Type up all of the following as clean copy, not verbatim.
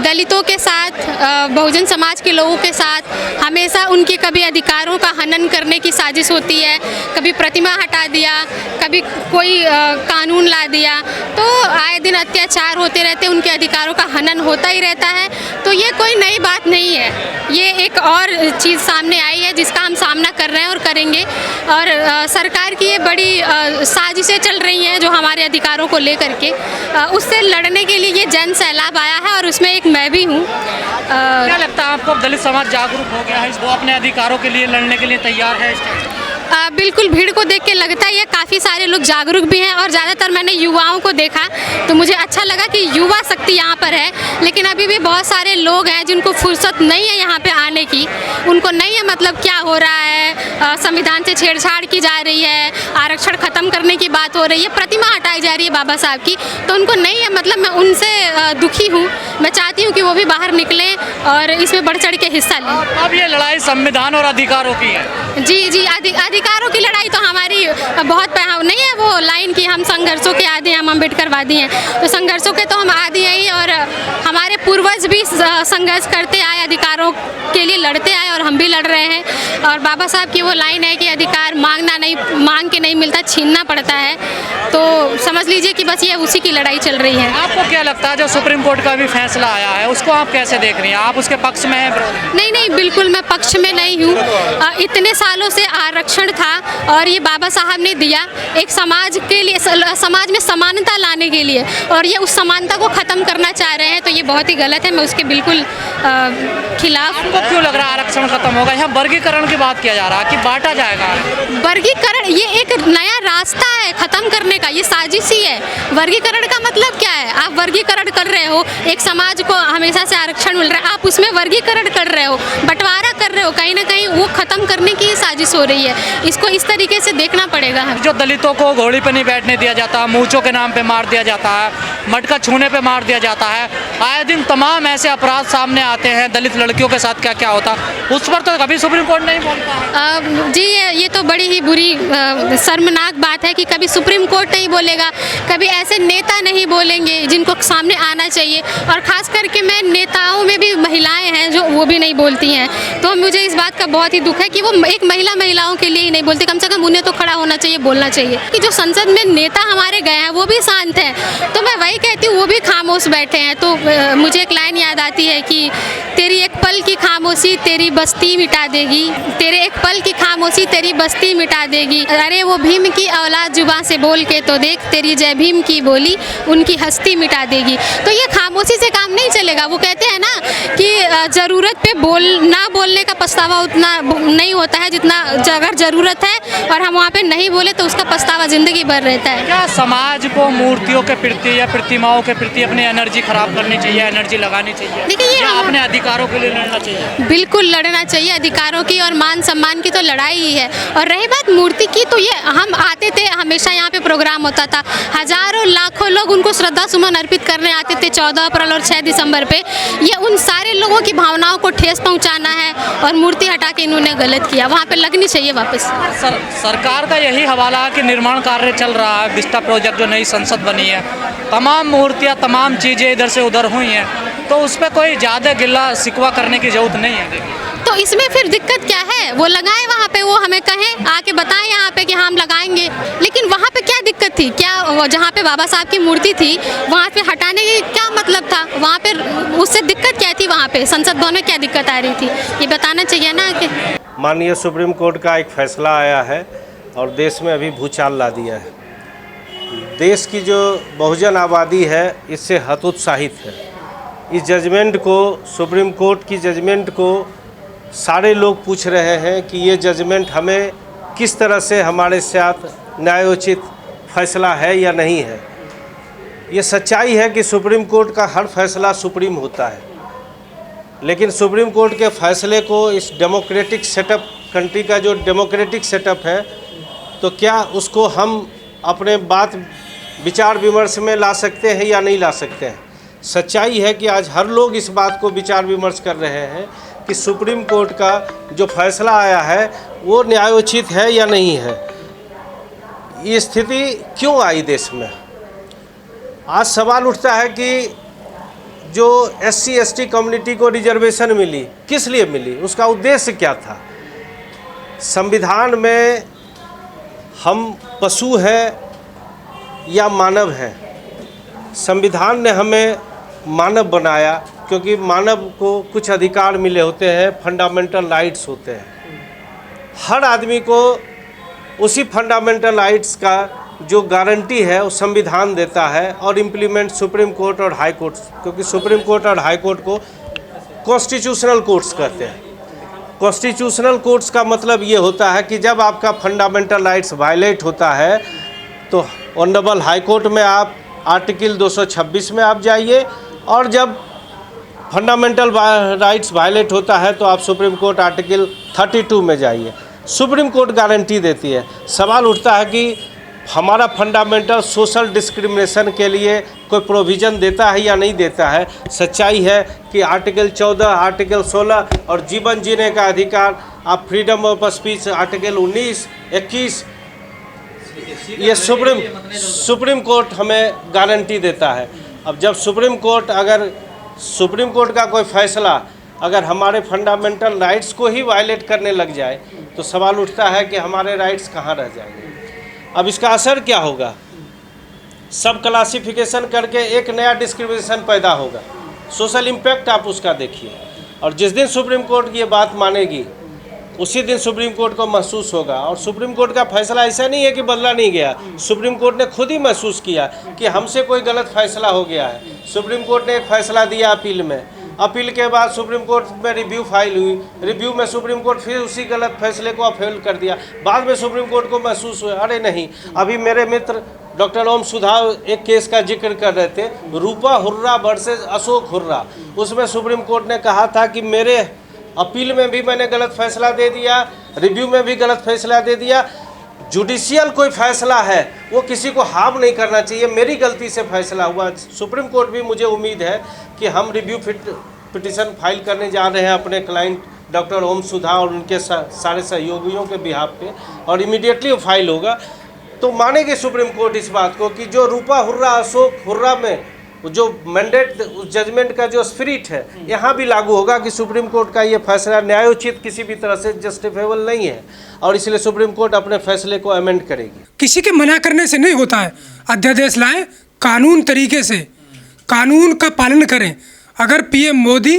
दलितों के साथ, बहुजन समाज के लोगों के साथ हमेशा उनके कभी अधिकारों का हनन करने की साजिश होती है। कभी प्रतिमा हटा दिया, कभी कोई कानून ला दिया, तो आए दिन अत्याचार होते रहते, उनके अधिकारों का हनन होता ही रहता है। तो ये कोई नई बात नहीं है, ये एक और चीज़ सामने आई है जिसका हम सामना कर रहे हैं और करेंगे। और सरकार की ये बड़ी साजिशें चल रही हैं जो हमारे अधिकारों को लेकर के, उससे लड़ने के लिए ये जन सैलाब आया है और उसमें एक मैं भी हूँ। क्या लगता है आपको, दलित समाज जागरूक हो गया है, वो अपने अधिकारों के लिए लड़ने के लिए तैयार है? बिल्कुल, भीड़ को देख के लगता है ये काफ़ी सारे लोग जागरूक भी हैं और ज़्यादातर मैंने युवाओं को देखा तो मुझे अच्छा लगा कि युवा शक्ति यहाँ पर है। लेकिन अभी भी बहुत सारे लोग हैं जिनको फुर्सत नहीं है यहाँ पे आने की, उनको नहीं है मतलब क्या हो रहा है, संविधान से छेड़छाड़ की जा रही है, आरक्षण ख़त्म करने की बात हो रही है, प्रतिमा हटाई जा रही है बाबा साहब की, तो उनको नहीं है मतलब। मैं उनसे दुखी हूँ, मैं चाहती हूँ कि वो भी बाहर निकलें और इसमें बढ़ चढ़ के हिस्सा लें। अब ये लड़ाई संविधान और अधिकारों की है। जी, अधिकारों की लड़ाई तो हमारी बहुत नहीं है वो लाइन की हम संघर्षों के आदी हैं, हम अम्बेडकरवादी हैं, तो संघर्षों के तो हम आदी हैं ही। और हमारे पूर्वज भी संघर्ष करते आए, अधिकारों के लिए लड़ते आए और हम भी लड़ रहे हैं। और बाबा साहब की वो लाइन है कि अधिकार मांग के नहीं मिलता, छीनना पड़ता है। तो समझ लीजिए कि बस ये उसी की लड़ाई चल रही है। आपको क्या लगता है जो सुप्रीम कोर्ट का भी फैसला आया है उसको आप कैसे देख रही हैं? आप उसके पक्ष में हैं? नहीं, बिल्कुल मैं पक्ष में नहीं हूँ। इतने सालों से आरक्षण था और ये बाबा साहब ने दिया एक समाज के लिए, समाज में समानता लाने के लिए, और ये उस समानता को ख़त्म करना चाह रहे हैं, तो ये बहुत ही गलत है। मैं उसके बिल्कुल खिलाफ। आपको क्यों लग रहा है आरक्षण खत्म होगा? यहाँ वर्गीकरण की बात किया जा रहा है कि बांटा जाएगा। वर्गीकरण ये एक नया रास्ता है ख़त्म करने का, ये साजिश ही है। वर्गीकरण का मतलब क्या है? आप वर्गीकरण कर रहे हो, एक समाज को हमेशा से आरक्षण मिल रहा है, आप उसमें वर्गीकरण कर रहे हो, बंटवारा कर रहे हो, कहीं ना कहीं वो ख़त्म करने की साजिश हो रही है। इसको इस तरीके से देखना पड़ेगा। जो दलितों को घोड़ी पे नहीं बैठने दिया जाता, मूंछों के नाम पे मार दिया जाता है, मटका छूने पे मार दिया जाता है, आए दिन तमाम ऐसे अपराध सामने आते हैं, दलित लड़कियों के साथ क्या क्या होता, उस पर तो कभी सुप्रीम कोर्ट नहीं बोलता। जी, ये तो बड़ी ही बुरी शर्मनाक बात है कि कभी सुप्रीम कोर्ट नहीं बोलेगा, कभी ऐसे नेता नहीं बोलेंगे जिनको सामने आना चाहिए। और ख़ास करके मैं नेताओं में भी महिलाएं हैं जो वो भी नहीं बोलती हैं, तो मुझे इस बात का बहुत ही दुख है कि वो एक महिलाओं के लिए ही नहीं बोलते। कम से कम उन्हें तो खड़ा होना चाहिए, बोलना चाहिए। कि जो संसद में नेता हमारे गए हैं वो भी शांत हैं, तो मैं वही कहती हूँ वो भी खामोश बैठे हैं। तो मुझे एक लाइन याद आती है कि तेरी एक पल की खामोशी तेरी बस्ती मिटा देगी, तेरे एक पल की खामोशी तेरी बस्ती मिटा देगी। अरे वो भीम की औलाद जुबान से बोल के तो देख, तेरी जय भीम की बोली उनकी हस्ती मिटा देगी। तो ये खामोशी से काम नहीं चलेगा। वो कहते हैं ना कि ज़रूरत पे ना बोलने का पछतावा उतना नहीं होता है जितना अगर ज़रूरत है और हम वहाँ पे नहीं बोले तो उसका पछतावा ज़िंदगी भर रहता है। क्या समाज को मूर्तियों के प्रति या प्रतिमाओं के प्रति अपनी एनर्जी खराब करनी चाहिए, एनर्जी लगानी चाहिए? देखिए, ये अपने अधिकारों के लिए लड़ना चाहिए। बिल्कुल लड़ना चाहिए, अधिकारों की और मान सम्मान की तो लड़ाई ही है। और रही बात मूर्ति की, तो ये हम आते थे, हमेशा यहाँ पे प्रोग्राम होता था, हजारों लाखों लोग उनको श्रद्धा सुमन अर्पित करने आते थे 14 अप्रैल और 6 दिसंबर पे। ये उन सारे लोगों की भावनाओं को ठेस पहुँचाना है और मूर्ति हटा के इन्होंने गलत किया। वहाँ पे लगनी चाहिए वापस। सरकार का यही हवाला है कि निर्माण कार्य चल रहा है, विस्टा प्रोजेक्ट जो नई संसद बनी है, तमाम मूर्तियाँ तमाम चीज़ें इधर से उधर हुई हैं, तो उस पर कोई ज़्यादा गिला शिकवा करने की जरूरत नहीं है। तो इसमें फिर दिक्कत क्या है? वो लगाएं वहाँ पे, वो हमें कहें, आके बताएं यहाँ पे कि हम लगाएंगे। लेकिन वहाँ पे क्या दिक्कत थी? क्या जहाँ पे बाबा साहब की मूर्ति थी वहाँ पे हटाने की क्या मतलब था? वहाँ पे उससे दिक्कत क्या थी? वहाँ पे संसद भवन में क्या दिक्कत आ रही थी? ये बताना चाहिए ना। कि माननीय सुप्रीम कोर्ट का एक फैसला आया है और देश में अभी भूचाल ला दिया है। देश की जो बहुजन आबादी है इससे हतोत्साहित है। इस जजमेंट को, सुप्रीम कोर्ट की जजमेंट को सारे लोग पूछ रहे हैं कि ये जजमेंट हमें किस तरह से हमारे साथ न्यायोचित फैसला है या नहीं है। ये सच्चाई है कि सुप्रीम कोर्ट का हर फैसला सुप्रीम होता है, लेकिन सुप्रीम कोर्ट के फैसले को इस डेमोक्रेटिक सेटअप, कंट्री का जो डेमोक्रेटिक सेटअप है, तो क्या उसको हम अपने बात विचार विमर्श में ला सकते हैं या नहीं ला सकते हैं। सच्चाई है कि आज हर लोग इस बात को विचार विमर्श कर रहे हैं कि सुप्रीम कोर्ट का जो फैसला आया है वो न्यायोचित है या नहीं है। ये स्थिति क्यों आई देश में? आज सवाल उठता है कि जो SC ST कम्युनिटी को रिजर्वेशन मिली, किस लिए मिली, उसका उद्देश्य क्या था? संविधान में हम पशु हैं या मानव हैं? संविधान ने हमें मानव बनाया क्योंकि मानव को कुछ अधिकार मिले होते हैं, फंडामेंटल राइट्स होते हैं। हर आदमी को उसी फंडामेंटल राइट्स का जो गारंटी है वो संविधान देता है और इम्प्लीमेंट सुप्रीम कोर्ट और हाई कोर्ट, क्योंकि सुप्रीम कोर्ट और हाई कोर्ट को कॉन्स्टिट्यूशनल कोर्ट्स कहते हैं। कॉन्स्टिट्यूशनल कोर्ट्स का मतलब ये होता है कि जब आपका फंडामेंटल राइट्स वायलेट होता है तो ऑनरेबल हाई कोर्ट में आप आर्टिकल 226 में आप जाइए, और जब फंडामेंटल राइट्स वायलेट होता है तो आप सुप्रीम कोर्ट आर्टिकल 32 में जाइए। सुप्रीम कोर्ट गारंटी देती है। सवाल उठता है कि हमारा फंडामेंटल सोशल डिस्क्रिमिनेशन के लिए कोई प्रोविज़न देता है या नहीं देता है। सच्चाई है कि आर्टिकल 14, आर्टिकल 16 और जीवन जीने का अधिकार, आप फ्रीडम ऑफ स्पीच आर्टिकल 19, 21, ये सुप्रीम कोर्ट हमें गारंटी देता है। अब जब सुप्रीम कोर्ट का कोई फैसला अगर हमारे फंडामेंटल राइट्स को ही वायलेट करने लग जाए तो सवाल उठता है कि हमारे राइट्स कहाँ रह जाएंगे। अब इसका असर क्या होगा? सब क्लासिफिकेशन करके एक नया डिस्क्रिमिनेशन पैदा होगा। सोशल इम्पैक्ट आप उसका देखिए। और जिस दिन सुप्रीम कोर्ट ये बात मानेगी उसी दिन सुप्रीम कोर्ट को महसूस होगा। और सुप्रीम कोर्ट का फैसला ऐसा नहीं है कि बदला नहीं गया, सुप्रीम कोर्ट ने खुद ही महसूस किया कि हमसे कोई गलत फैसला हो गया है। सुप्रीम कोर्ट ने एक फैसला दिया अपील में, अपील के बाद सुप्रीम कोर्ट में रिव्यू फाइल हुई, रिव्यू में सुप्रीम कोर्ट फिर उसी गलत फैसले को अपील कर दिया। बाद में सुप्रीम कोर्ट को महसूस हुआ अरे नहीं, अभी मेरे मित्र डॉक्टर ओम सुधा एक केस का जिक्र कर रहे थे, रूपा हुर्रा वर्सेस अशोक हुर्रा। उसमें सुप्रीम कोर्ट ने कहा था कि मेरे अपील में भी मैंने गलत फैसला दे दिया, रिव्यू में भी गलत फैसला दे दिया। जुडिशियल कोई फैसला है वो किसी को हार्म नहीं करना चाहिए, मेरी गलती से फैसला हुआ। सुप्रीम कोर्ट भी, मुझे उम्मीद है कि हम रिव्यू पिटिशन फाइल करने जा रहे हैं अपने क्लाइंट डॉक्टर ओम सुधा और उनके सारे सहयोगियों के बिहाफ पे, और इमीडिएटली वो फाइल होगा। तो मानेगी सुप्रीम कोर्ट इस बात को कि जो रूपा हुर्रा अशोक हुर्रा में जो मैंडेट, उस जजमेंट का जो स्पिरिट है यहाँ भी लागू होगा कि सुप्रीम कोर्ट का ये फैसला न्यायोचित किसी भी तरह से जस्टिफेबल नहीं है, और इसलिए सुप्रीम कोर्ट अपने फैसले को अमेंड करेगी। किसी के मना करने से नहीं होता है। अध्यादेश लाएं, कानून तरीके से कानून का पालन करें। अगर पीएम मोदी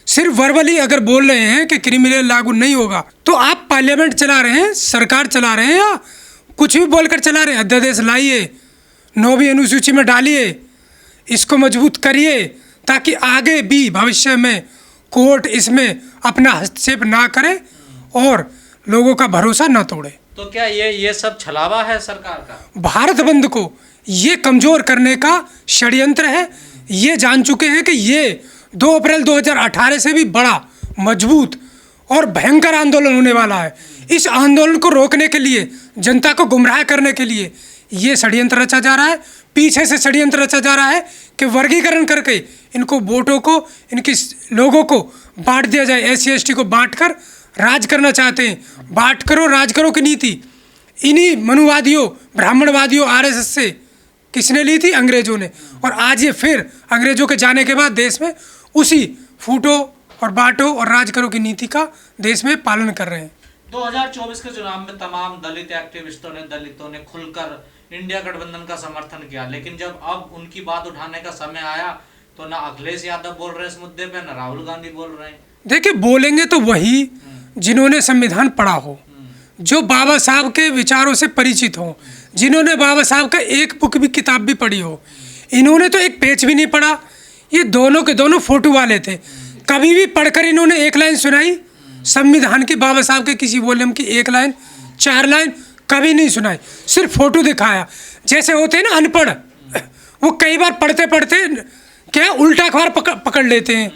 सिर्फ वर्बली अगर बोल रहे हैं कि क्रिमिनल लागू नहीं होगा, तो आप पार्लियामेंट चला रहे हैं, सरकार चला रहे हैं, या कुछ भी बोलकर चला रहे हैं। अध्यादेश लाइए, 9वीं अनुसूची में डालिए, इसको मजबूत करिए ताकि आगे भी भविष्य में कोर्ट इसमें अपना हस्तक्षेप ना करे और लोगों का भरोसा ना तोड़े। तो क्या ये सब छलावा है सरकार का? भारत बंद को ये कमजोर करने का षड्यंत्र है। ये जान चुके हैं कि ये 2 अप्रैल 2018 से भी बड़ा, मजबूत और भयंकर आंदोलन होने वाला है। इस आंदोलन को रोकने के लिए, जनता को गुमराह करने के लिए ये षड्यंत्र रचा जा रहा है। पीछे से षड्यंत्र रचा जा रहा है कि वर्गीकरण करके इनको वोटों को, इनके लोगों को बांट दिया जाए। SC ST को बांटकर राज करना चाहते हैं। बांट करो राज करो की नीति इन्हीं मनुवादियों, ब्राह्मणवादियों, RSS से किसने ली थी? अंग्रेजों ने। और आज ये फिर अंग्रेजों के जाने के बाद देश में उसी फूटो और बांटो और राज करो की नीति का देश में पालन कर रहे हैं। 2024 के चुनाव में तमाम दलित एक्टिविस्टों ने, दलितों ने खुलकर इंडिया गठबंधन का समर्थन किया, लेकिन जब अब उनकी बात उठाने का समय आया तो ना अखिलेश यादव बोल रहे इस मुद्दे पे, ना राहुल गांधी बोल रहे हैं। देखिए, बोलेंगे तो वही जिन्होंने संविधान पढ़ा हो, जो बाबा साहब के विचारों से परिचित हो, जिन्होंने बाबा साहब का एक बुक भी, किताब भी पढ़ी हो। इन्होंने तो एक पेज भी नहीं पढ़ा। ये दोनों के दोनों फोटो वाले थे। कभी भी पढ़कर इन्होंने एक लाइन सुनाई संविधान की, बाबा साहब के किसी वॉल्यूम की 1 लाइन, 4 लाइन कभी नहीं सुनाई, सिर्फ फोटो दिखाया। जैसे होते हैं ना अनपढ़, वो कई बार पढ़ते पढ़ते क्या उल्टा अखबार पकड़ लेते हैं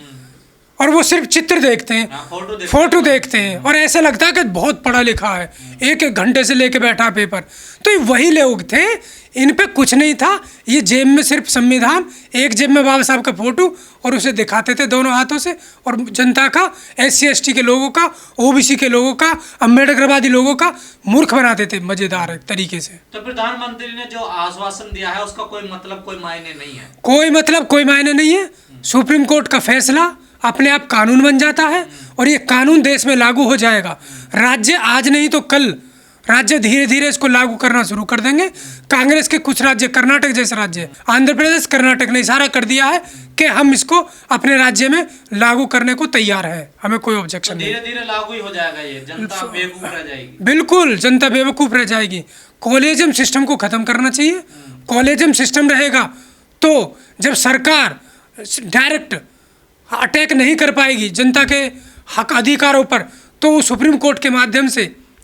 और वो सिर्फ चित्र देखते हैं, फोटो देखते हैं और ऐसे लगता है कि बहुत पढ़ा लिखा है, एक एक घंटे से लेके बैठा पेपर। तो ये वही लोग थे, इन पे कुछ नहीं था, ये जेब में सिर्फ संविधान, एक जेब में बाबा साहब का फोटो और उसे दिखाते थे दोनों हाथों से, और जनता का, SC ST के लोगों का, OBC के लोगों का, अम्बेडकरवादी लोगों का मूर्ख बनाते थे मजेदार तरीके से। तो प्रधानमंत्री ने जो आश्वासन दिया है उसका कोई मतलब, कोई मायने नहीं है। कोई मतलब, कोई मायने नहीं है। सुप्रीम कोर्ट का फैसला अपने आप कानून बन जाता है और ये कानून देश में लागू हो जाएगा। राज्य आज नहीं तो कल, राज्य धीरे धीरे इसको लागू करना शुरू कर देंगे। कांग्रेस के कुछ राज्य, कर्नाटक जैसे राज्य, आंध्र प्रदेश, कर्नाटक ने इशारा कर दिया है कि हम इसको अपने राज्य में लागू करने को तैयार है, हमें कोई ऑब्जेक्शन नहीं। धीरे धीरे लागू ही हो जाएगा, ये जनता बेवकूफ रह जाएगी। बिल्कुल, जनता बेवकूफ़ रह जाएगी। कॉलेजियम सिस्टम को ख़त्म करना चाहिए। कॉलेजियम सिस्टम रहेगा तो जब सरकार डायरेक्ट अटैक नहीं कर पाएगी जनता के हक अधिकारों पर, तो वो सुप्रीम कोर्ट के माध्यम से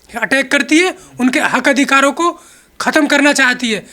अटैक करती है, उनके हक अधिकारों को ख़त्म करना चाहती है।